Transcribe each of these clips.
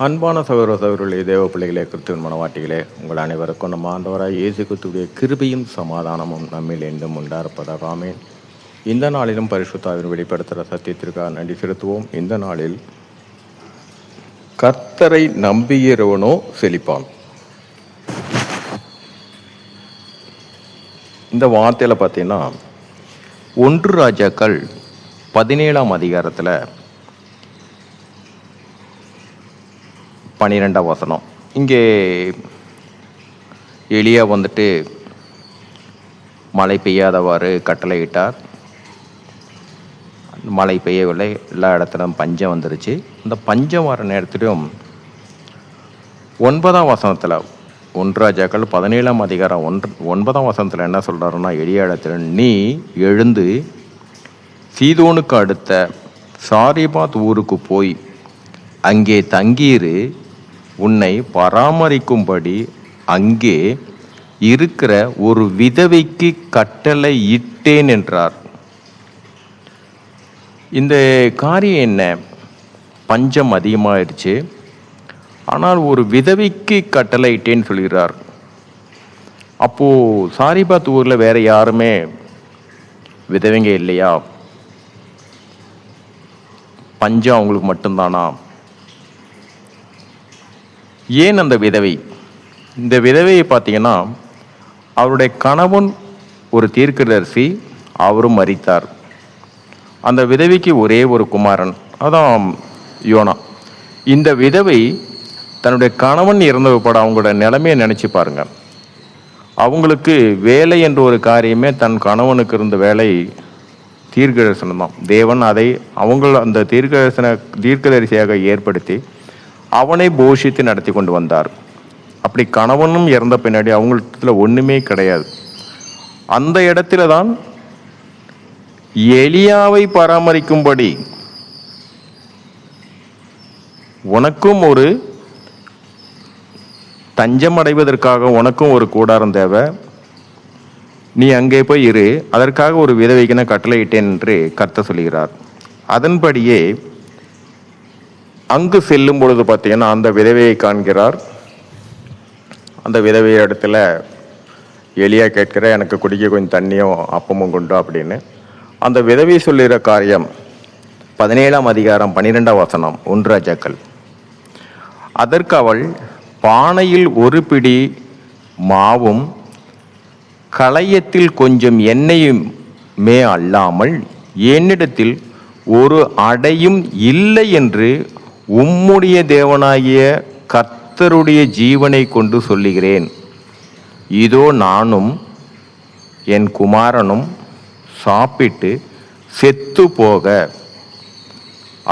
அன்பான சகோதர சகோதரிகளே, தேவ பிள்ளைகளே, கிறிஸ்துவின் மனவாட்டிகளே, உங்கள் அனைவருக்கும் நம்ம ஆண்டவராய் இயேசு கிறிஸ்துவுடைய கிருபையும் சமாதானமும் நம்மில் என்றும் உண்டாயிருப்பதாக ஆமென். இந்த நாளிலும் பரிசுத்தாவின் வெளிப்படுத்துகிற சத்தியத்திற்காக நன்றி செலுத்துவோம். இந்த நாளில் கர்த்தரை நம்புகிறவனோ செழிப்பான். இந்த வார்த்தையில் பார்த்தீங்கன்னா 1 ராஜாக்கள் 17ஆம் அதிகாரத்தில் 12ஆம் வசனம். இங்கே எலியா வந்துட்டு மழை பெய்யாதவாறு கட்டளையிட்டார். மழை பெய்யவில்லை, எல்லா இடத்துலையும் பஞ்சம் வந்துருச்சு. இந்த பஞ்சம் வர நேரத்திலும் 9ஆம் வசனத்தில் 1 ராஜாக்கள் 17ஆம் அதிகாரம் 9ஆம் வசனத்தில் என்ன சொல்கிறாருன்னா, எலியா இடத்துல நீ எழுந்து சீதோனுக்கு அடுத்த சாரிபாத் ஊருக்கு போய் அங்கே தங்கியிரு, உன்னை பராமரிக்கும்படி அங்கே இருக்கிற ஒரு விதவைக்கு கட்டளை இட்டேன் என்றார். இந்த காரியம் என்ன? பஞ்சம் அதிகமாகிடுச்சு, ஆனால் ஒரு விதவைக்கு கட்டளை இட்டேன்னு சொல்கிறார். அப்போது சாரிபாத் ஊரில் வேறு யாருமே விதவைங்க இல்லையா? பஞ்சம் அவங்களுக்கு மட்டும்தானா? ஏன் அந்த விதவை? இந்த விதவையை பார்த்தீங்கன்னா, அவருடைய கணவன் ஒரு தீர்க்கதரிசி, அவரும் மரித்தார். அந்த விதவைக்கு ஒரே ஒரு குமாரன், அதான் யோனா. இந்த விதவை தன்னுடைய கணவன் இறந்தப்பட அவங்களோட நிலைமையை நினச்சி பாருங்க. அவங்களுக்கு வேலை என்ற ஒரு காரியமே, தன் கணவனுக்கு இருந்த வேலை தீர்க்கதரிசனம் தான். தேவன் அதை அந்த தீர்க்கதரிசியாக ஏற்படுத்தி அவனை போஷித்து நடத்தி கொண்டு வந்தார். அப்படி கணவனும் இறந்த பின்னாடி அவங்களுக்கு ஒன்றுமே கிடையாது. அந்த இடத்துல தான் எலியாவை பராமரிக்கும்படி, உனக்கும் ஒரு தஞ்சம் அடைவதற்காக உனக்கும் ஒரு கூடாரம் தேவை, நீ அங்கே போய் இரு, அதற்காக ஒரு விதவைக்கு கட்டளையிட்டேன் என்று கர்த்தர் சொல்கிறார். அதன்படியே அங்கு செல்லும் பொழுது பார்த்தீங்கன்னா, அந்த விதவையை காண்கிறார். அந்த விதவை இடத்துல எலியா கேட்கிற, எனக்கு குடிக்க கொஞ்சம் தண்ணியும் அப்பமும் கொண்டு அப்படின்னு. அந்த விதவை சொல்லுகிற காரியம் 17ஆம் அதிகாரம் 12ஆம் வசனம் 1 ராஜாக்கள். அதற்கு அவள், பானையில் ஒரு பிடி மாவும் களையத்தில் கொஞ்சம் எண்ணெயுமே அல்லாமல் என்னிடத்தில் ஒரு அடையும் இல்லை என்று உம்முடைய தேவனாகிய கர்த்தருடைய ஜீவனை கொண்டு சொல்லுகிறேன். இதோ நானும் என் குமாரனும் சாப்பிட்டு செத்து போக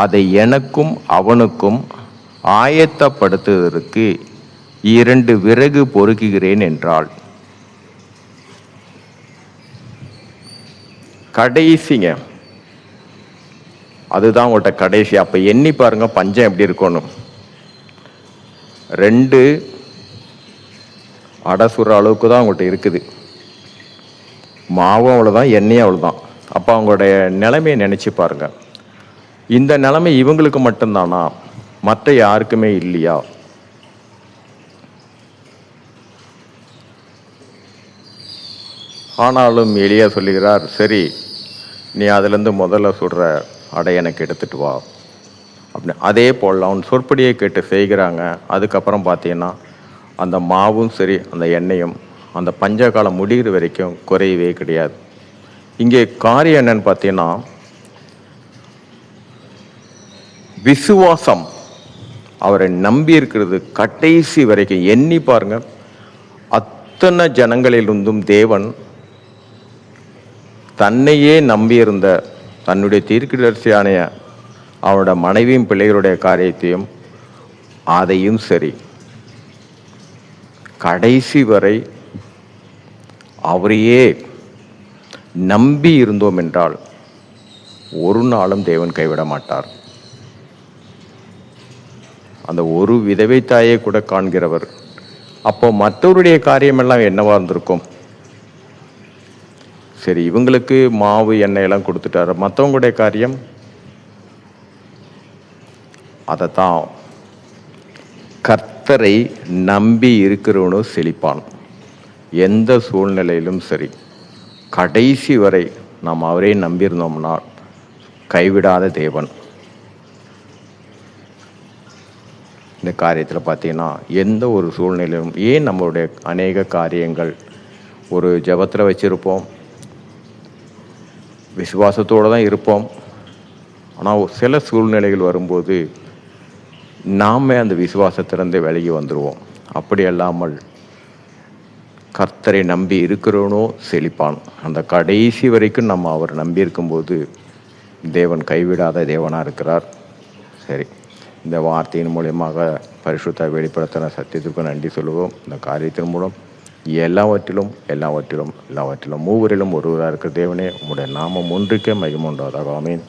அதை எனக்கும் அவனுக்கும் ஆயத்தப்படுத்துவதற்கு 2 விறகு பொறுக்குகிறேன் என்றாள். கடைசிங்க, அதுதான் உங்கள்கிட்ட கடைசி. அப்போ எண்ணி பாருங்க பஞ்சம் எப்படி இருக்கணும். 2 அடை சுடுற அளவுக்கு தான் உங்கள்கிட்ட இருக்குது. மாவும் அவ்வளோதான், எண்ணெயும் அவ்வளோதான். அப்போ அவங்களுடைய நிலைமையை நினச்சி பாருங்க. இந்த நிலைமை இவங்களுக்கு மட்டும்தானா? மற்ற யாருக்குமே இல்லையா? ஆனாலும் எலியா சொல்லுகிறார், சரி நீ அதுலேருந்து முதல்ல சுடுற அடை எனக்கு எடுத்துகிட்டு வா அப்படின்னு. அதே போல் அவன் சொற்படியை கேட்டு செய்கிறாங்க. அதுக்கப்புறம் பார்த்தீங்கன்னா அந்த மாவும் சரி அந்த எண்ணெயும் அந்த பஞ்ச காலம் முடிகிற வரைக்கும் குறையவே கிடையாது. இங்கே காரியம் என்னன்னு பார்த்தீங்கன்னா, விசுவாசம் அவரை நம்பி இருக்கிறது கடைசி வரைக்கும். எண்ணி பாருங்க, அத்தனை ஜனங்களிலிருந்தும் தேவன் தன்னையே நம்பியிருந்த தன்னுடைய தீர்க்கதரிசியான அவனோட மனைவியும் பிள்ளைகளுடைய காரியத்தையும் அதையும் சரி கடைசி வரை அவரையே நம்பி இருந்தோம் என்றால் ஒரு நாளும் தேவன் கைவிட மாட்டார். அந்த ஒரு விதவை தாயை கூட காண்கிறவர். அப்போ மற்றவருடைய காரியமெல்லாம் என்னவா இருந்திருக்கும்? சரி, இவங்களுக்கு மாவு எண்ணெயெல்லாம் கொடுத்துட்டாரு, மற்றவங்களுடைய காரியம் அதைத்தான் கர்த்தரை நம்பி இருக்கிறவனும் செழிப்பான். எந்த சூழ்நிலையிலும் சரி, கடைசி வரை நாம் அவரே நம்பியிருந்தோம்னா கைவிடாத தேவன். இந்த காரியத்தில் பார்த்தீங்கன்னா எந்த ஒரு சூழ்நிலையிலும் ஏன் நம்மளுடைய அநேக காரியங்கள் ஒரு ஜெபத்தில் வச்சுருப்போம், விசுவாசத்தோடு தான் இருப்போம். ஆனால் சில சூழ்நிலைகள் வரும்போது நாமே அந்த விசுவாசத்திலிருந்து விலகி வந்துடுவோம். அப்படி அல்லாமல் கர்த்தரை நம்பி இருக்கிறவனோ செழிப்பான். அந்த கடைசி வரைக்கும் நம்ம அவர் நம்பி இருக்கும்போது தேவன் கைவிடாத தேவனாக இருக்கிறார். சரி, இந்த வார்த்தையின் மூலியமாக பரிசுத்த வெளிப்படுத்தின சத்தியத்திற்கு நன்றி சொல்லுவோம். இந்த காரியத்தின் மூலம் எல்லாவற்றிலும் மூவரிலும் ஒருவராக இருக்கிற தேவனே, உம்முடைய நாமம் ஒன்றுக்கே மகிமை உண்டாவதாக. ஆமென்.